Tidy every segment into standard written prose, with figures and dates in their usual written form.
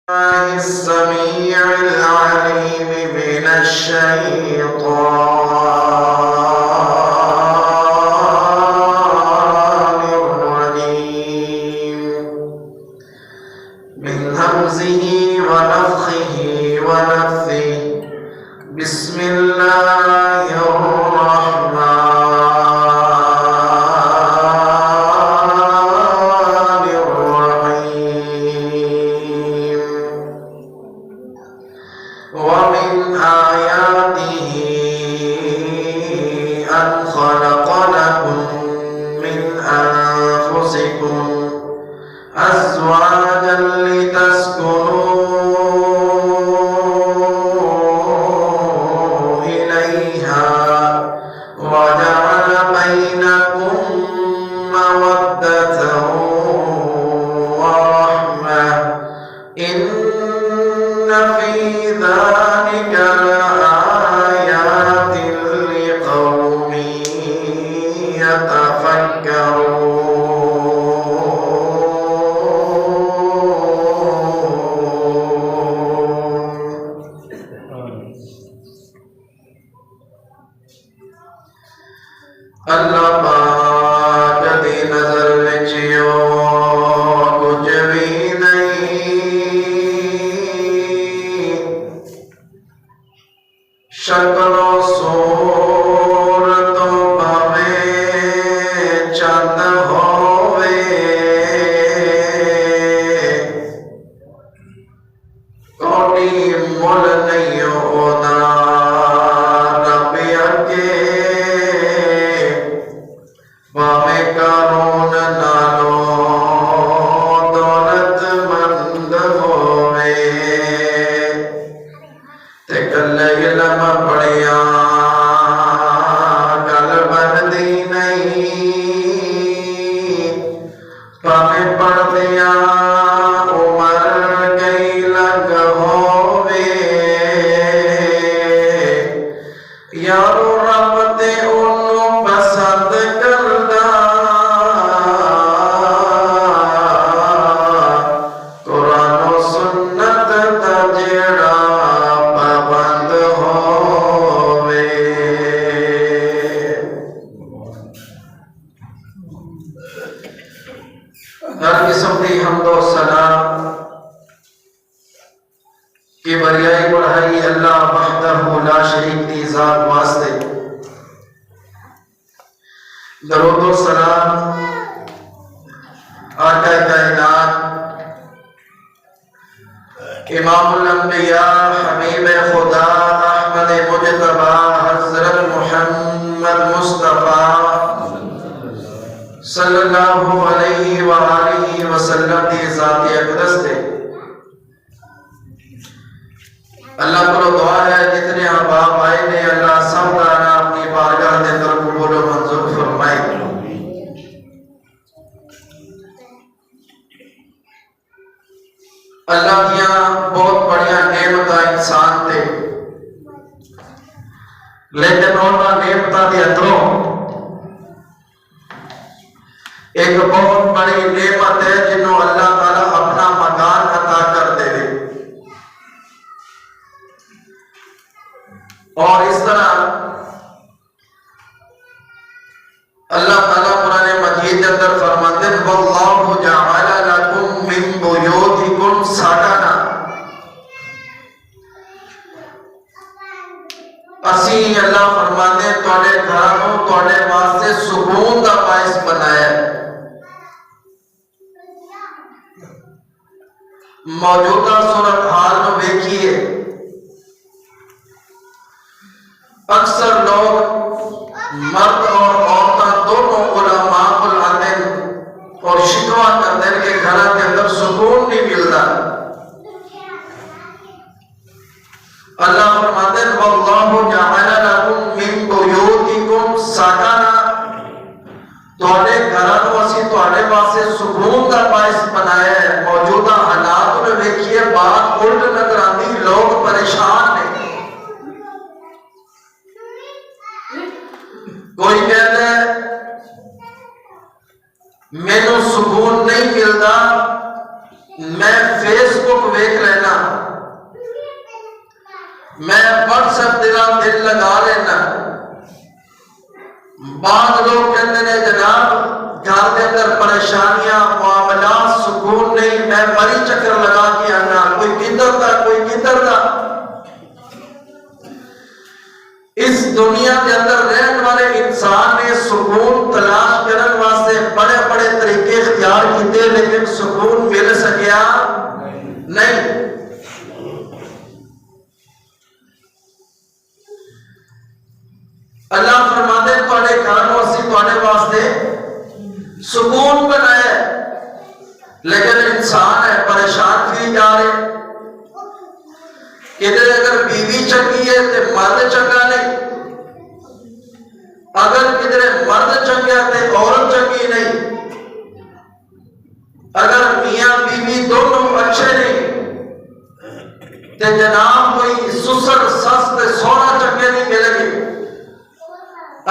السميع العليم من الشيطان الرجيم من همزه ونفخه ونفثه بسم الله الرحمن ومن آياته أن خلق لكم من أنفسكم أزواجا لتسكنوا إليها وجعل بينكم مودة ورحمة إن في ذلك لآيات لقوم يتفكرون اللہ پاک دی نظر وچ کچھ بھی نہیں، شکل و صورت بھاویں چند ہووے، کوئی مل نہیں ہوتا رب اگے، بھاویں قارون نالوں دولت مند ہووے، تے کل علم پڑھیا گل بندی نہیں، بھاویں پڑھدیا عمر گئی لنگ ہووے، یارو رب تے انہوں پسند کردا، قرآن و سنت دا جیڑا پابند ہووے۔ ہر قسم دی حمد و ثنا کی بریائی بڑھائی اللہ وحدہ لا شریک دی ذات واسطے، درود و سلام آقا کائنات امام الانبیاء حبیب خدا احمد مجتبی حضرت محمد مصطفیٰ صلی اللہ علیہ وآلہ وسلم دی ذات اقدس دے۔ اللہ کو دعا ہے جتنے احباب آئے نے اللہ سب دانا اپنی بارگاہ دے اندر قبول و منظور فرمائے۔ اللہ دیاں بہت بڑیاں نعمتاں انسان تے، لیکن انہاں نعمتاں دے اندروں ایک بہت بڑی نعمت ہے جنہوں اللہ تعالیٰ اپنا مکان عطا کر دے، اور اس طرح اللہ تعالیٰ قرآن مجید کے اندر فرماتے ہیں وَاللَّهُ جَعَلَ لَكُم مِّن بُيُوتِكُمْ سَكَنًا، اسی اللہ فرماتے ہیں تواڈے گھروں تواڈے واسطے سکون دا باعث بنایا ہے۔ موجودہ صورتحال میں دیکھیے، اکثر لوگ مرد اور عورتیں دونوں علماء بلاتے ہیں اور شکوہ کرتے ہیں کہ گھر کے اندر سکون نہیں ملتا۔ اللہ فرماتے ہیں وَاللَّهُ جَعَلَ لَكُم مِّن بُيُوتِكُمْ سَكَنًا، تواڈے گھراں نوں اسی تواڈے واسطے سکون دا باعث بنایا ہے۔ موجودہ حالات میں دیکھیے بات الٹ نظر آتی، لوگ پریشان ہیں۔ کوئی کہتا ہے میں نو سکون نہیں ملتا، میں فیس بک ویکھ لینا میں واٹس ایپ دل لگا لینا. بعض لوگ کہتے ہیں جناب گھر کے اندر پریشانیاں معاملات سکون نہیں، میں مری چکر لگا کے آنا، کوئی کدھر دا کوئی کدھر دا. اس دنیا کے اندر رہنے والے انسان نے سکون تلاش کرنے واسطے بڑے بڑے طریقے اختیار کیتے، لیکن سکون مل سکیا نہیں. اللہ فرماتے ہیں تھوڑے گھروں اسی تھوڑے واسطے سکون بنایا، لیکن انسان ہے پریشان بھی جا رہے. کدھر اگر بیوی چنگی ہے تو مرد چنگا نہیں، اگر کدھر مرد چنگا تو عورت چنگی نہیں، اگر میاں بیوی دونوں اچھے نہیں تو جناب کوئی سسر سس تے سونا چنگے نہیں ملے گی.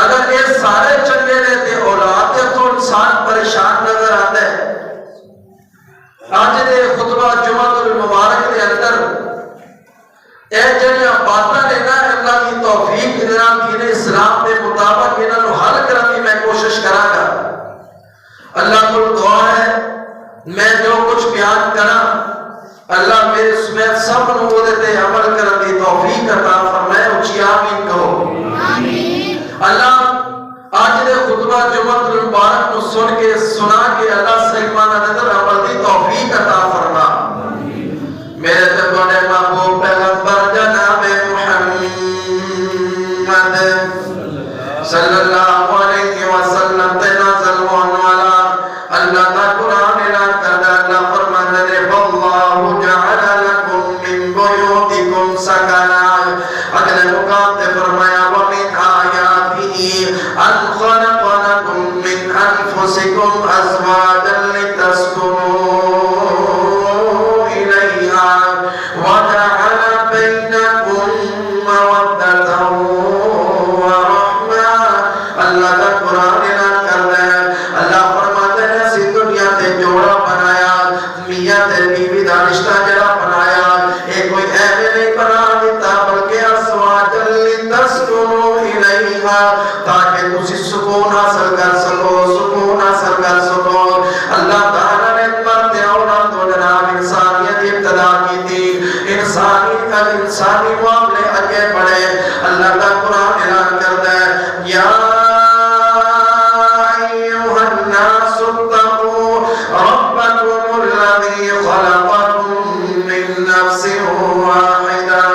اگر یہ سارے چنگے نے تو اولاد تو انسان پریشان نظر آتا ہے. آج دے خطبہ جمعہ المبارک کے اندر یہ جڑیاں باتاں نے نا اللہ کی توفیق جناب دین اسلام کے مطابق انہوں حل کرنے کی میں کوشش کراں گا. اللہ کو دعا ہے میں جو کچھ بیان کرا اللہ میرے سمیت سب نو تے عمل کرنے کی توفیق عطا فرمائے. اچھی آمین کہو. اللہ آج دے خطبہ جمعہ المبارک کو سن کے سنا کے اللہ صحیح معنی اندر عمل دی توفیق عطا فرما. میرے تے بڑے محبوب پیغمبر جناب محمد صلی اللہ علیہ وسلم تے نازل ہونے والا اللہ کا قرآن اعلان کرتا. اللہ فرماتا ہے واللہ جعل لکم من بیوتکم سکنا. اگلے مقام تے فرمایا ومن آیاتہ ان خلق لکم من انفسکم ازواجا لتسکنوا الیہا وجعل بینکم مودۃ ورحمہ. اللہ کا قرآن اعلان کرتا ہے. اللہ فرماتا ہے اسی دنیا تے جوڑا بنایا، میاں تے بیوی دا رشتہ جڑا بنایا اے کوئی ایویں نہیں بنا دیتا بلکہ ازواجا لتسکنوا الیہا تاکہ تسی سکون حاصل کر سکو، سکون حاصل کر سکو. اللہ تعالیٰ نے مرد عورت تو جناب انسانیت ابتدا کی تھی، انسانی معاملے آگے بڑھے. اللہ کا قرآن اعلان کرتا ہے یا ایھا الناس اتقوا ربکم الذی خلقکم من نفس واحدہ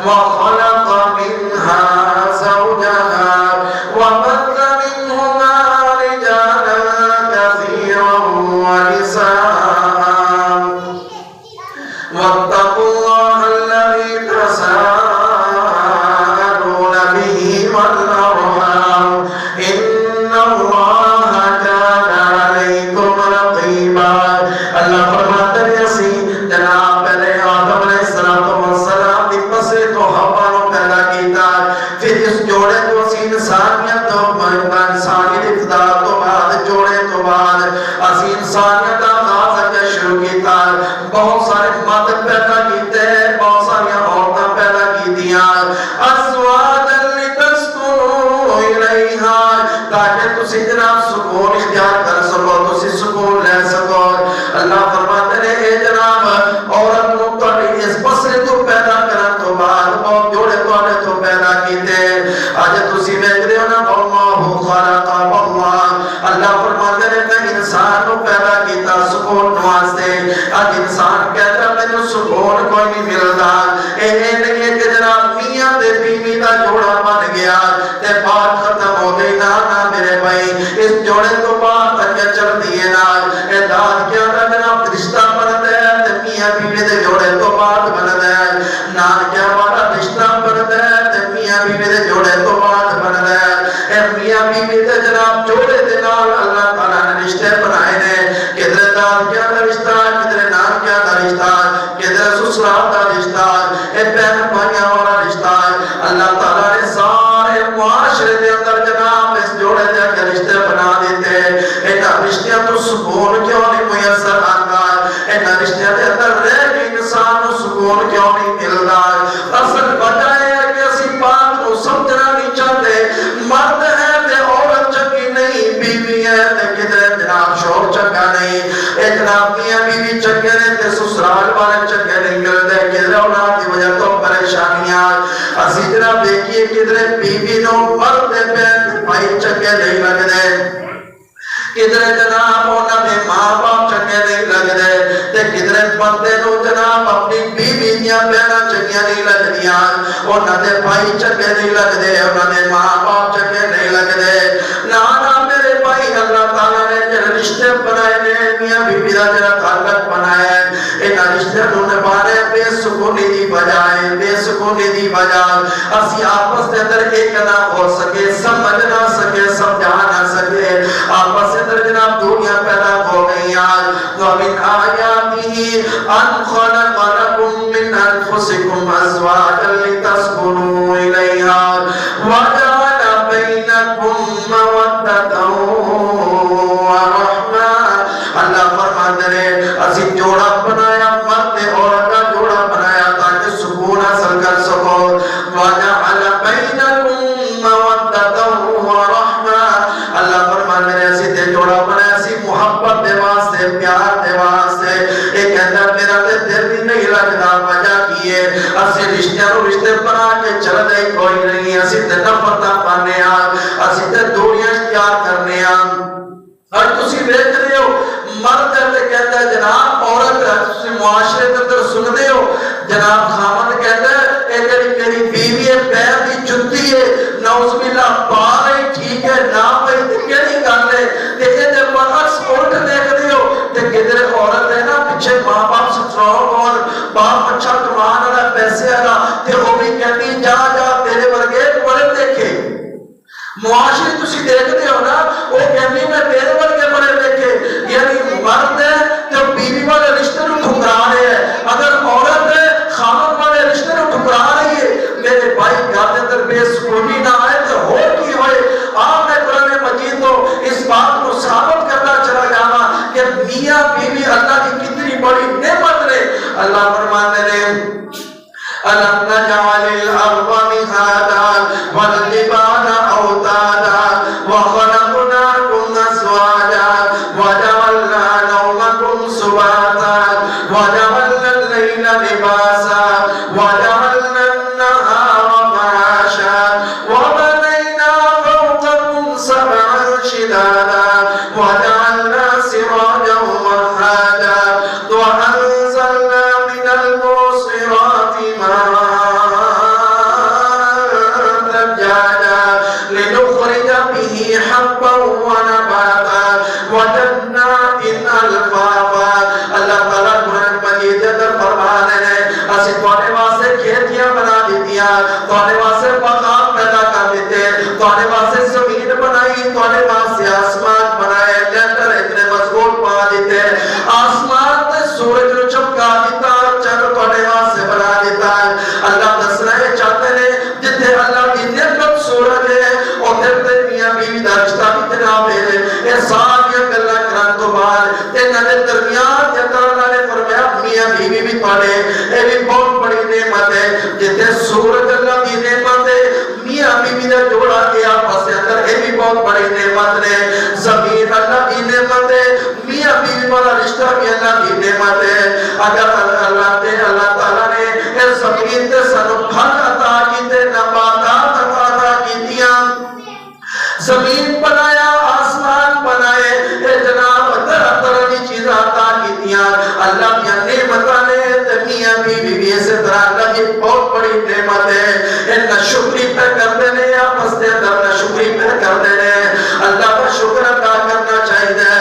وخلق منها زوجها وبث منهما رجالا كثيرا ونساء واتقوا الله الذي تساءلون به والأرحام إن الله كان عليكم رقيبا. اللہ فرماتا ہے اسی جناب پہلے آدم علیہ السلام دی پسے تو حوا نو پیدا کیتا، پھر اس جوڑے کو اسی انسانیت تو انسانی ابتدا تو بعد جوڑے تو بعد اسی انسانیت کا آغاز اگے شروع کیتا. بہت سارے مرد پیدا کیتے، بہت ساری عورتیں پیدا کیتیاں ازواجا لتسکنوا الیہا تاکہ تسی جناب سکون اختیار کر سکو، تسی سکون لے سکو. اللہ فرماتے ہیں اے جناب عورت نو تہاڈی اس بسرے تو پیدا کرن تو بعد بہت جوڑے تہاڈے تو پیدا کیتے. اج تسی ویکھدے ہو نا اللہ خلق اللہ. اللہ فرماتے ہیں کہ انسان نو پیدا کیتا سکون واسطے. اج انسان کہتا مینوں سکون کوئی نہیں ملدا. اے نہیں ہے کہ جناب میاں تے بیوی دا جوڑا بن گیا تے بات ختم ہو گئی. نا میرے بھائی اس جوڑے تو بعد تک چلتی ہے نا اے داد کیا دا جناب رشتہ بنتا ہے تے میاں بیوی دے جوڑے تو بعد بنتا ہے. نانکیا والا رشتہ بنتا ہے تے میاں بیوی دے جوڑے تو بعد بنتا ہے. اے میاں بیوی دے جناب جوڑے دے نال اللہ تعالیٰ نے رشتے بنائے نے. کدھر دادکیا دا رشتہ، کدھر نانکیا دا رشتہ، کدھر سسرال دا رشتہ، اے بہن بھائیاں والا رشتہ. اللہ تعالیٰ نے سارے معاشرے دے اندر جناب اس جوڑے دے کے رشتے بنا دیتے. انہاں رشتیاں تو سکون کیوں نہیں میسر آتا؟ انہاں رشتیاں دے اندر رہ کے انسان کو سکون کیوں نہیں ملتا؟ اصل وجہ چنگے نہیں ملتے کدھر اولاد کی وجہ تو پریشانیاں اسی جناب دیکھیے کدھر بیوی نو مرد پہ بھائی چنگے نہیں لگتے کدھر جناب انہاں دے ماں باپ چنگے نہیں لگدے تے کدھر بندے نو جناب اپنی بیوی دیاں بہناں چنگیاں نہیں لگدیاں انہاں دے بھائی چنگے نہیں لگدے انہاں دے ماں باپ چنگے نہیں لگدے نا میرے بھائی اللہ تعالیٰ نے جڑے رشتے بنائے نے میاں بیوی دا جڑا تعلق بنایا ہے انہاں رشتے نوں نبھانے بے سکونی دی بجائے بے سکونی دی بجائے اسی آپس دے اندر ایک نہ ہو سکے سمجھ نہ سکے سمجھا نہ سکے آپس جناب دنیا پیدا ہو گئی آج وَمِنْ آيَاتِهِ أَنْ خَلَقَ لَكُم مِّنْ أَنفُسِكُمْ أَزْوَاجًا لِتَسْكُنُوا إِلَيْهَا وَجَعَلَ بَيْنَكُم مَّوَدَّةً وَرَحْمَةً اللہ فرماتے ہیں اسی جوڑا بنایا مرد عورت کا جوڑا بنایا تاکہ سکون حاصل کر سکو وَجَعَلَ بَيْنَكُم مَّوَدَّةً وَرَحْمَةً اللہ فرماتے ہیں اسی جوڑا بنایا سی محبت دے واسطے پیار دے واسطے ایک اندر میرا تے دل بھی نہیں لگتا وجہ کیے اسی رشتے بنا کے چل دے کوئی نہیں اسی تے نفرت پانے اسی تے دوریاں اختیار کرنے اور تسی دیکھ رہے ہو مرد تے کہتا ہے جناب عورت تسی معاشرے کے اندر سنتے ہو جناب خامد کہتا ہے اے جڑی میری بیوی ہے پیر دی جُتی ہے نعوذ باللہ پار ہے ٹھیک ہے نہ پئی تے کیڑی گل ہے تے اے دے برعکس الٹ دیکھدے ہو تے کدھر عورت ہے نا پیچھے ماں باپ سٹرونگ اور باپ اچھا کمان والا پیسے والا تے وہ بھی کہتی جا جا تیرے ورگے پڑھ دیکھے معاشرے تسی دیکھدے ہو نا وہ کہنی میں تیرے ورگے پڑھ دیکھے یعنی مرد ہے تو بیوی والے رشتے نو ٹھکرا رہے ہیں اگر عورت ہے خامد والے رشتے نو ٹھکرا رہی ہے میرے بھائی گھر کے اندر بے سکونی نہ آئے تو ہو کی ہوئے آپ نے قرآن مجید تو اس بات کو ثابت کرنا چلا جانا کہ میاں بیوی اللہ کی کتنی بڑی نعمت ہے اللہ فرماتے ہیں أَلَمْ نَجْعَلِ الْأَرْضَ مِهَادًا وَالْجِبَالَ أَوْتَادًا وَخَلَقْنَاكُمْ أَزْوَاجًا وَجَعَلْنَا نَوْمَكُمْ سُبَاتًا وَجَعَلْنَا اللَّيْلَ لِبَاسًا وَجَعَلْنَا النَّهَارَ مَعَاشًا وَبَنَيْنَا فَوْقَكُمْ سَبْعًا شِدَادًا وَجَعَلْنَا سِرَاجًا وَهَّاجًا وَأَنزَلْنَا مِنَ الْمُعْصِرَاتِ لنخرج به حبا ونباتا وجنات الفافا اللہ تعالیٰ قرآن مجید اندر فرمانے ہیں اسی توانے واسے کھیتیاں بنا دیتیاں توانے واسے مقام پیدا کر دیتے توانے واسے زمین بنائی توانے واسے آسمان بنائے جنٹر اتنے مضبوط پا دیتے آسمان تے سورج نو چمکا دیتا چند توانے واسے بنا دیتا اللہ دس رہے چاہتے ہیں جتے اللہ کی نعمت سورج ہے اور تے میاں بیوی دا رشتہ بھی جناب ہے اے ساری گلاں کرن تو بعد انہاں دے درمیان جے اللہ نے فرمایا میاں بیوی بھی پڑے اے بھی بہت بڑی نعمت ہے جتے سورج اللہ دی نعمت ہے میاں بیوی دا جوڑا کے آپس دے اندر اے بھی بہت بڑی نعمت ہے زمین اللہ دی نعمت ہے میاں بیوی والا رشتہ بھی اللہ دی نعمت ہے اگر اللہ تعالیٰ نے اس زمین تے سانو پھل عطا کیتے نباتات عطا کیتیاں زمین بنایا آسمان بنائے اے جناب طرح طرح کی چیز عطا کیتیاں اللہ کی نعمتاں نے تے میاں بیوی بھی اسی طرح اللہ کی بہت بڑی نعمت ہے ان شکری پہ کرتے نے آپس دے اندر شکری پہ کرتے نے اللہ کا شکر ادا کرنا چاہیے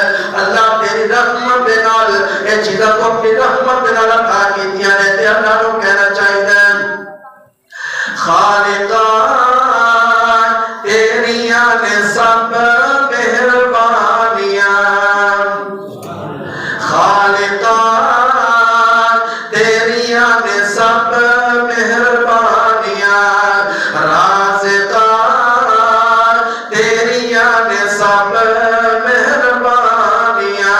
اللہ تیری رحمت دے نال اے چیزاں کو اپنی رحمت دے نال عطا کیتیاں نے تے اللہ کو کہنا چاہیے خالقا تیریاں نے سب مہربانیاں خالقا تیریاں نے سب مہربانیاں رازقا تیریاں نے سب مہربانیاں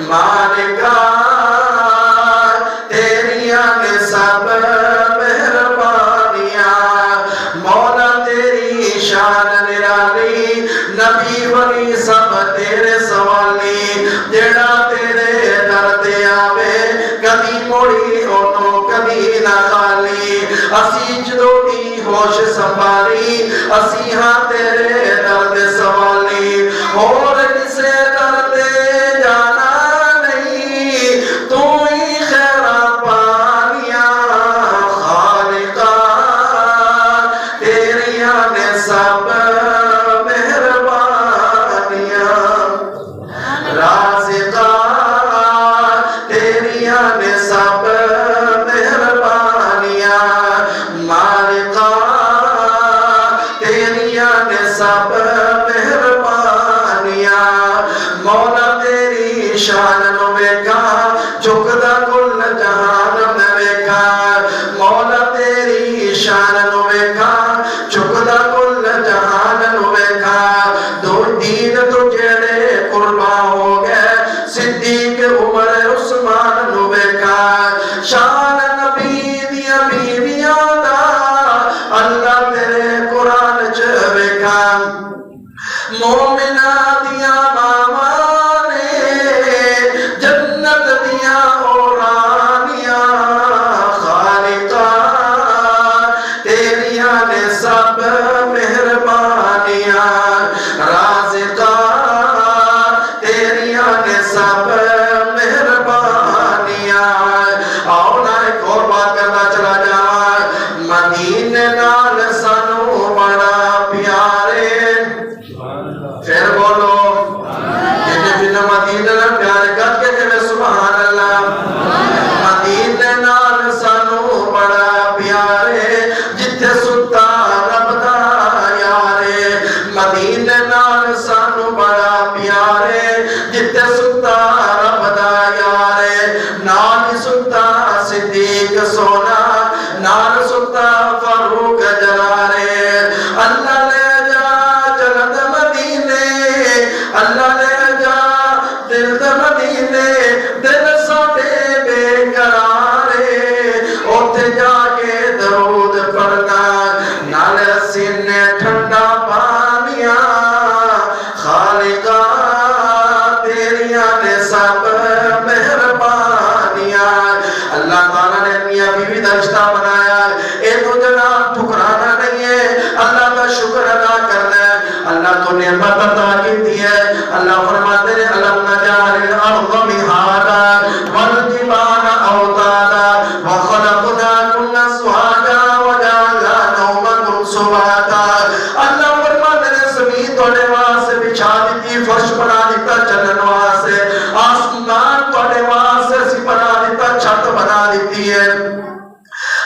مالکا تیریاں نے سب مہربانیاں مولا تیری شان نرالی نبی ولی سب تیرے سوالی جڑا تیرے در تے آوے کدی موڑی مدینہ خالی اسی جدو دی ہوش سنبھالی اسی ہاں تیرے درد سوالی اور کسے درد جانا نہیں تو ہی خیرات پانیاں خالقہ تیریاں نے سب سب مہربانیاں مولا تیری شان نو ویکھا جھکدا کل جہان میں ویکھا مولا تیری شان نو ویکھا جھکدا کل جہان نو ویکھا دو دین تو جڑے قربان ہو گئے صدیق عمر عثمان نو ویکھا شان نبی دیاں بیویاں دا اللہ تیرے قرآن چ ویکھا مومنہ دیا ماما نے جنت دیا اورانیاں خالقہ تیریاں نے سب مہربانیاں رازقہ تیریاں نے سب مہربانیاں اولا ایک اور بات کرنا چلا جاؤں مدینے نال سانو بڑا پیارے پھر بولو جنہیں مدینہ نال پیارے کر کے جنہیں سبحان اللہ مدینہ نال سانو بڑا پیارے جتھے ستا رب دا یارے مدینہ نال سانو بڑا پیارے جتھے ستا رب دا یارے نال ستا صدیق سونا نال ستا فاروق جلارے اللہ لے جا جلد مدینے اللہ لے جا دل مدینے دل ساٹے بے قرارے اوتھے جا کے درود پڑھنا نال سینے ٹھنڈا پانیاں خالقہ تیریاں نے سب مہربانیاں اللہ تعالیٰ نے میاں بیوی دا رشتہ بنایا اے تو جناب ٹھکرانا نہیں ہے اللہ کا شکر ادا کرنا ہے اللہ تو نعمت عطا کی ہے اللہ فرماتے ہیں الم نجعل الارض مہادا والجبال اوتادا وخلقناکم ازواجا وجعلنا نومکم سباتا اللہ فرماتے ہیں زمین تھوڑے واسطے بچھا دیتی فرش بنا دیتا چلن واسطے آسمان تھوڑے واسطے سی بنا دیتا چھت بنا دیتی ہے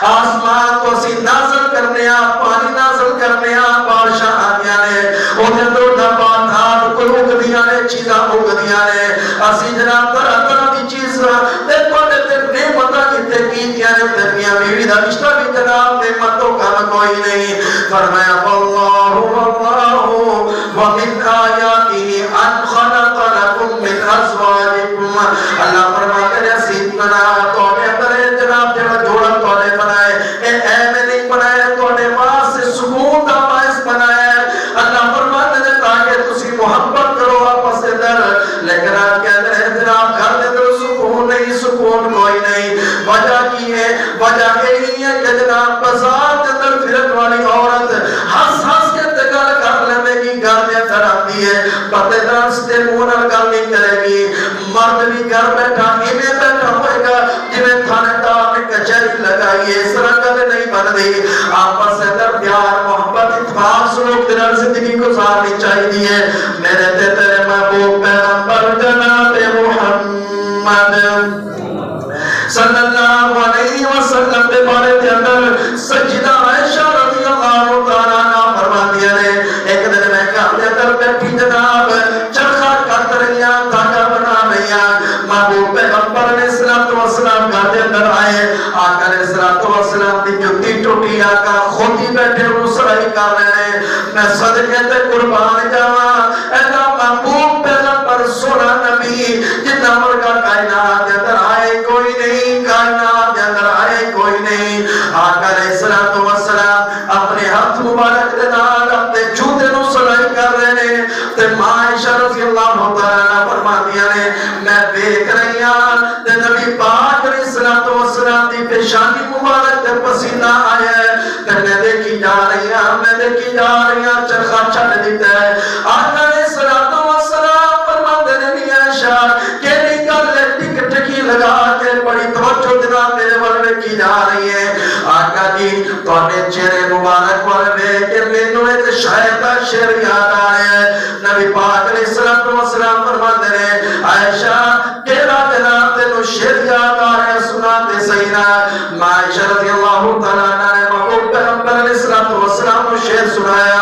آسمان کو سی نازل کرنے پانی نازل کرنے بارشاں آدیاں نے اوتے تو نباتات کوئی اگدیاں نے چیزاں اگدیاں نے اسی جناب طرح طرح دی چیز دیکھو تے نعمتاں کتے کیتیاں نے تے میاں بیوی دا رشتہ بھی جناب نعمتوں کم کوئی نہیں فرمایا واللہ واللہ ومن آیاتہ ان خلق لکم من ازواجکم اللہ فرماتے ہیں سید بنا تو جناب جوڑا توڑے بنائے اے میں نہیں بنائے توڑے واسطے سکون دا باعث بنائے اللہ فرماتے ہیں تاکہ تسی محبت کرو آپس اندر لیکن آپ کہتے ہیں جناب گھر دے اندر سکون نہیں سکون کوئی نہیں وجہ کی ہے وجہ یہی ہے کہ جناب بازار کے اندر پھرن والی عورت ہنس ہنس کے تگل کر لینے کی گھر میں اندر آتی ہے پتے درس تے منہ نال گل نہیں کرے گی مرد بھی گھر بیٹھا ایویں بیٹھا ہوئے گا جویں تھانے دار نے کچہری لگائی ہے اس طرح گل نہیں بنتی آپس اندر پیار محبت اتفاق سلوک دے نال زندگی گزارنی چاہیے میرے تے تیرے محبوب پیغمبر جناب محمد صلی اللہ علیہ وسلم دے بارے دے اندر سجدہ عائشہ رضی اللہ تعالیٰ عنہ فرماتی ہے ایک دن میں گھر دے اندر بیٹھی جناب چرخا کٹ رہیاں دھاگا بنا رہیاں محبوب پیغمبر علیہ الصلوۃ والسلام گھر دے اندر آئے آقا علیہ الصلوۃ والسلام دی جُتی ٹوٹی آقا خود ہی بیٹھے انہوں سرائی کر رہے ہیں میں صدقے تے قربان جاواں اینا محبوب پیغمبر سونا نبی جتنا مرگا کائنات دے اندر آئے کوئی نہیں کائنات دے اندر آئے کوئی نہیں آقا علیہ الصلوۃ والسلام اپنے ہاتھ مبارک دے نال اپنے جوتے نو سلائی کر رہے ہیں تے ماں عائشہ رضی اللہ تعالی فرماتی ہیں میں دیکھ رہی ہاں تے نبی پاک علیہ الصلوۃ والسلام دی پیشانی مبارک تے پسینہ آیا ہے تے میں دیکھی جا رہی ہوں چرخا چھڑ دیتا ہے آقا علیہ السلام فرماتے نے میاں عائشہ کہ نہیں گل ٹک ٹکی لگا کے بڑی توجہ دینا میرے ولوے کی جا رہی ہے آقا جی تواڈے چہرے مبارک ولوے کہ مینوں ایک شاعر دا شعر یاد آ رہا ہے نبی پاک علیہ السلام فرماتے ہیں عائشہ کیڑا جناب تینوں شعر یاد آ رہا ہے سنا تے صحیح نا عائشہ رضی اللہ تعالی عنہا نے محبوب پیغمبر علیہ السلام کو شعر سنایا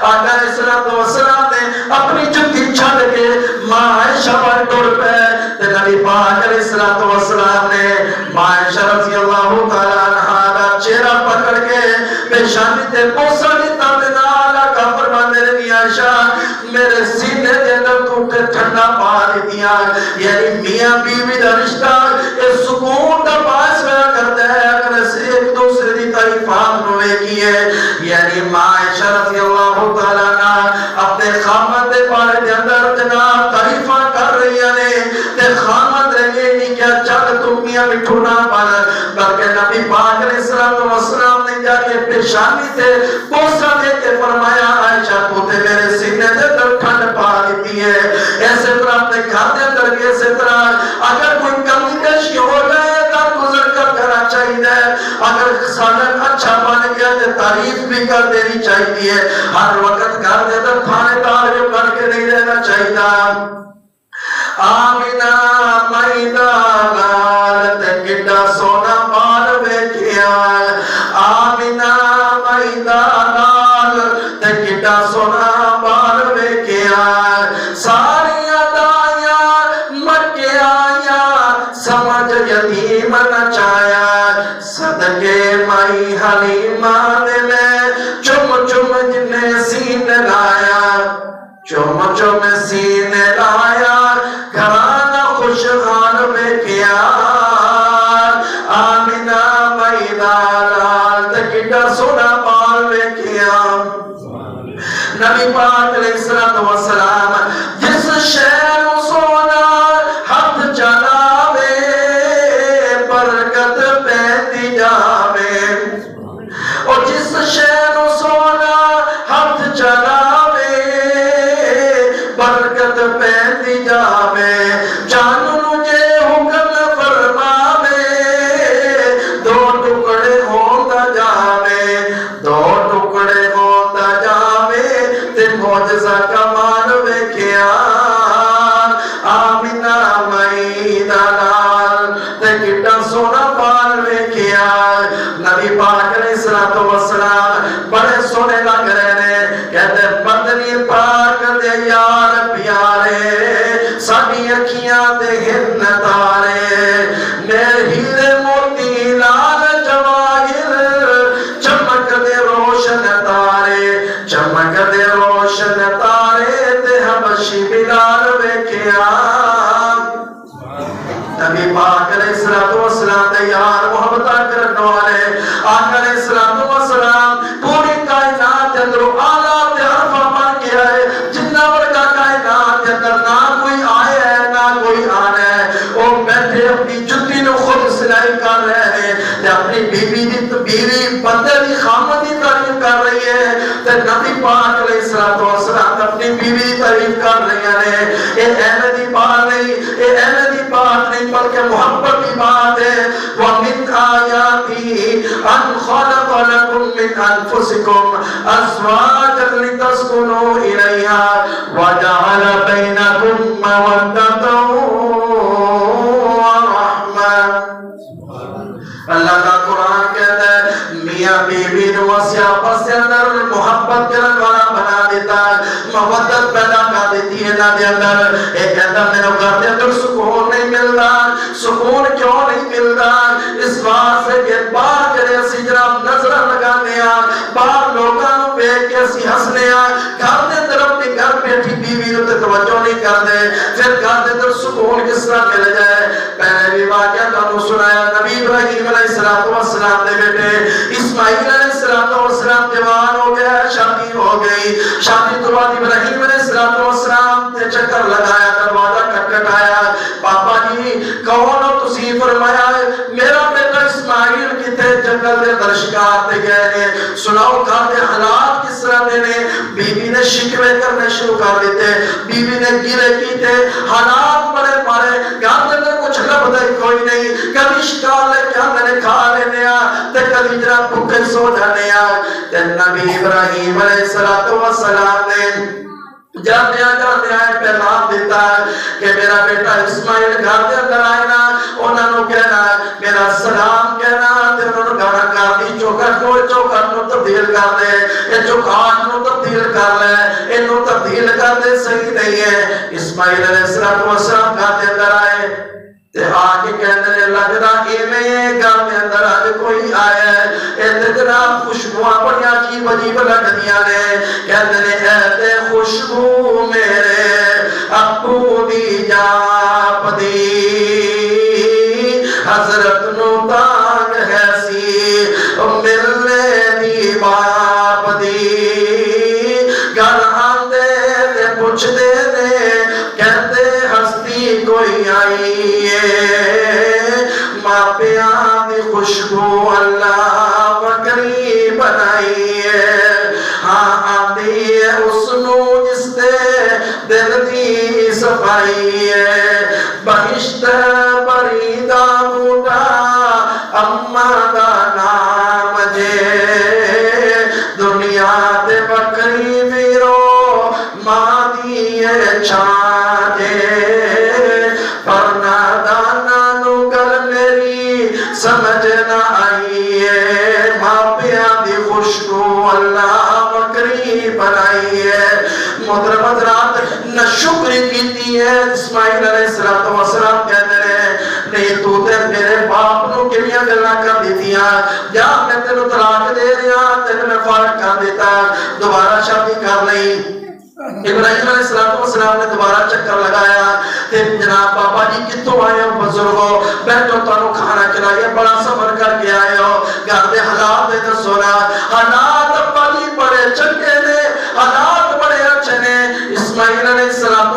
آقا علیہ السلام نے اپنی جتی چھڑ کے ماں عائشہ پر ٹر پہ تے نبی پاک علیہ السلام نے ماں عائشہ رضی اللہ تعالی عنہا دا چہرہ پکڑ کے پیشانی تے بوسہ دیتا تے نال آقا فرماندے نے عائشہ میرے سینے دے اندر تو ٹھنڈا پا دیا یعنی میاں بیوی دا رشتہ یہ سکون دا باعث ہوا کرتا ہے اگر ایک دوسرے دی تعریفات ہوئے کی ہے یعنی ماں عائشہ رضی اللہ تعالیٰ عنہ اپنے خامد دے بارے دے اندر جناب تعریفاں کر رہی ہیں تے خامد رہے نہیں کیا چل تم میاں مٹھو نہ پڑ بلکہ نبی پاک علیہ السلام نے جا کے پیشانی تے بوسہ دے کے فرمایا عائشہ تو تے میرے سینے دے اندر ٹھنڈ پا دیتی ہے ایسے طرح اپنے گھر دے اندر بھی ایسے طرح اگر کوئی کمی بیشی ہو جائے تو گزر کر کرنا چاہیے اگر سالن اچھا بن گیا تو تعریف بھی کر دینی چاہیے ہر وقت گھر دے اندر تھانے دار جو کر کے نہیں رہنا چاہیے آمینہ مائدہ لال تے کڈا سونا بال ویکھیا آمینہ مائدہ لال تے کڈا سونا بال ویکھیا ساریاں دایاں مکے آیا سمجھ یتیم نچایا صدقے مائی حلیمہ دلے چم چم جنے سین لایا چم چم سین لایا گھرانا خوشحال میں کیا آمینہ مائدہ لال تکیٹا سونا بال میں کیا نبی پاک علیہ السلام جس شہر سونا ہاتھ چلاوے برکت پہنی جاوے اور جس شہر سونا ہاتھ چلاوے برکت پہنی جاوے جان مجھے حکم فرماوے دو ٹکڑے ہوتا جاوے دو ٹکڑے ہوتا جاوے تے معجزہ کمال ویکھیا آمینہ مائدہ لال تے کڈا سونا بال ویکھیا نبی پاک علیہ السلام بڑے سونے لگ رہے ہیں کہتے مدنی پاک دے یار پیارے ساڈی اکھیاں دے ہن تارے میرے ہیرے موتی لال جواہر چمک دے روشن تارے چمک دے روشن تارے تے حبشی بلال ویکھیا نبی پاک علیہ السلام دے یار محبتہ کرنے والے آقا علیہ السلام پوری کائنات اندر آلات عرفہ بن گیا ہے جتنا بڑا کائنات اندر نہ کوئی آئے ہے نہ کوئی آنا ہے وہ بیٹھے اپنی جتی نو خود سلائی کر رہے ہیں تے اپنی بیوی بندے دی خامد دی تعریف کر رہی ہے تے نبی پاک علیہ السلام اپنی بیوی دی تعریف کر رہی ہیں یہ اہل دی بات نہیں یہ اہل دی بات نہیں بلکہ محبت کی بات ہے وَمِنْ آيَاتِهِ أَنْ خَلَقَ لَكُم مِّنْ أَنفُسِكُمْ أَزْوَاجًا لِتَسْكُنُوا إِلَيْهَا وَجَعَلَ بَيْنَكُم مَّوَدَّةً وَرَحْمَةً اللہ کا قرآن کہتا ہے میاں بیوی نو آپس کے اندر محبت کرنے والا بنا دیتا ہے محبت پیدا کر دیتی ہے نہ دے اندر ایک کہتا میرے گھر دے اندر سکون نہیں ملتا سکون کیوں نہیں ملتا اس بات سے کہ باہر جڑے اسی جناب نظر لگانے باہر لوگاں نو ویکھ کے اسی ہسنے گھر دے اندر اپنی گھر بیٹھی بیوی نو تے توجہ نہیں کرتے پھر گھر دے اندر سکون کس طرح مل جائے پہلے بھی واقعہ تانوں سنایا نبی ابراہیم علیہ السلام دے بیٹے اسماعیل علیہ السلام جوان ہو گیا شادی ہو گئی شادی تو بعد ابراہیم علیہ السلام تے چکر لگایا دروازہ کھٹکھٹایا پاپا جی کون ہو تسی فرمایا میرا جنگل دے اندر شکار تے گئے نے سناؤ کھاتے حالات کس طرح دے نے بیوی نے شکوے کرنے شروع کر دیتے بیوی نے گرے کیتے حالات بڑے مارے گھر دے اندر کچھ لبدا ہی کوئی نہیں کبھی شکار لے کے آندے نے کھا لینے تے کبھی جناب بھوکے سو جانے تے نبی ابراہیم علیہ السلام نے جاتے ہیں پیغام دیتا ہے کہ میرا بیٹا اسماعیل گھر دے اندر آئے نا انہاں نوں کہنا میرا سلام کہنا تے انہاں نوں گانا کر دی چوکھٹ نوں تبدیل کر دے اے چوکھٹ نوں تبدیل کر لے اینوں تبدیل کر دے صحیح نہیں ہے اسماعیل علیہ السلام گھر دے اندر آئے تے آ کے کہنے نے لگدا ایویں گھر دے اندر اج کوئی آیا ہے اے جناب خوشبوواں بڑی عجیب عجیب لگدیاں نے کہندے نے اے تے خوشبو میرے ابو دی جاپ دی حضرت نو تانگ ہے سی ملنے دی باپ دی گھر آندے تے پوچھدے نے کہندے ہستی کوئی آئی ماپیاں دی خوشبو اللہ بکری بنائی ہے ہاں آندی ہے اس نو جس دے دل دی صفائی ہے بہشت بری دا بوٹا اما دا نام جے دنیا دے بکری ویرو ماں دی چھاں جے سمجھ نہ آئیے ماپیاں دی خوشبو اللہ بکری بنائی ہے محترم حضرات نہ شکر کیتی ہے اسماعیل علیہ السلام کہتے ہیں نہیں تو تے میرے باپ نو کیڑیاں گلاں کر دیتیاں جا میں تینوں طلاق دے رہا تینوں میں فارغ کر دیتا دوبارہ شادی کر لئی ابراہیم علیہ السلام نے دوبارہ چکر لگایا تے جناب بابا جی کتوں آئے ہو بزرگو بیٹھو تانوں کھانا کھلائیے بڑا سفر کر کے آئے ہو گھر دے حالات دے دسو نا حالات ابا جی بڑے چنگے نے حالات بڑے اچھے نے اسماعیل علیہ السلام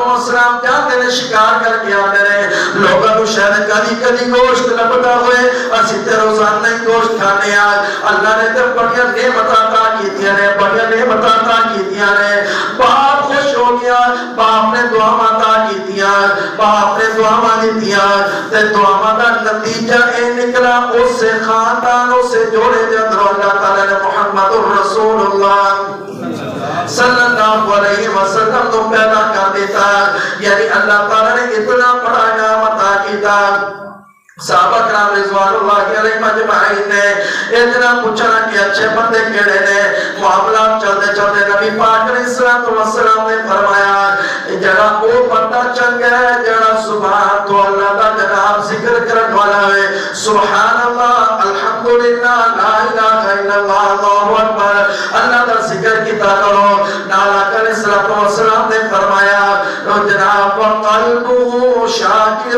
جاتے نے شکار کر کے آتے نے لوگوں کو شاید کدی گوشت لبدا ہوئے اسی تے روزانہ ہی گوشت کھانے اللہ نے تے بڑیاں نعمتاں عطا کیتیاں نے بڑیاں نعمتاں عطا کیتیاں نے باپ خوش ہو گیا باپ نے دعاواں عطا کیتیاں باپ نے دعاواں دتیاں تے دعاواں دا نتیجہ اے نکلا اس سے خاندان اس سے جوڑے دے اندر اللہ تعالی نے محمد رسول اللہ صلی اللہ علیہ وسلم تو پیدا کر دیتا یعنی اللہ تعالی نے اتنا بڑا انعام عطا کیتا صحابہ کرام رضوان اللہ علیہ مجمعین نے اتنا پوچھنا کہ اچھے بندے کیڑے نے معاملات چلتے چلتے نبی پاک علیہ السلام نے فرمایا جڑا او بندہ چنگا ہے جڑا سبحان تو اللہ دا جناب ذکر کرن والا ہے سبحان اللہ الحمدللہ لا الہ الا اللہ اللہ اکبر اللہ دا ذکر کیتا کرو نالا علیہ السلام نے فرمایا جناب قلبہ شاکر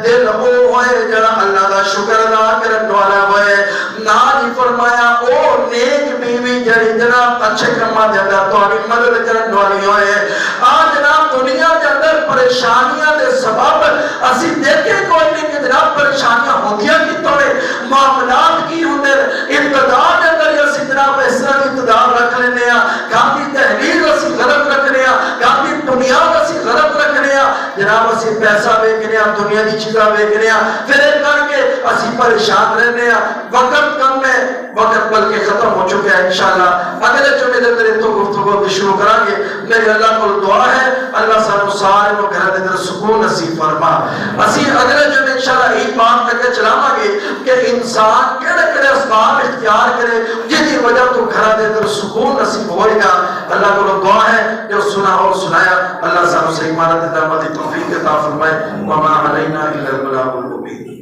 دل ہوئے جڑا اللہ دا شکر ادا کرن والا ہوئے نال ہی فرمایا او نیک بیوی جڑی جناب اچھے کماں دے اندر تہاڈی مدد کرن والی ہوئے آج جناب دنیا دے اندر پریشانیاں دے سبب اسی دیکھے کوئی نہیں کہ جناب پریشانیاں ہوندیاں کتوں نے معاملات کی ہوندے ابتداء دے اندر اسی جناب اس طرح کی ابتداء رکھ لینے کافی تحریر اسی غلط رکھنے کافی بنیاد اسی غلط رکھنے جناب اسی پیسہ بیکنے دنیا دی چیزاں بیکنے پھر ایک کر کے اسی پریشان رہنے وقت کم ہے وقت بلکہ ختم ہو چکے ہیں انشاءاللہ اگلے جمعے دے میرے تو گفتگو بھی شروع کریں گے میرے اللہ کو دعا ہے اللہ سانو سارے کو گھر دے اندر سکون نصیب فرما اسی اگلے جمعے انشاءاللہ ایک بات تک چلاواں گے کہ انسان کیڑے کیڑے اسباب اختیار کرے جس کی وجہ تو گھر دے اندر سکون نصیب ہوئے گا اللہ کو دعا ہے جو سنا اور سنایا اللہ سانو صحیح معنی تے توفیق عطا فرمائے وما علینا الا البلاغ المبین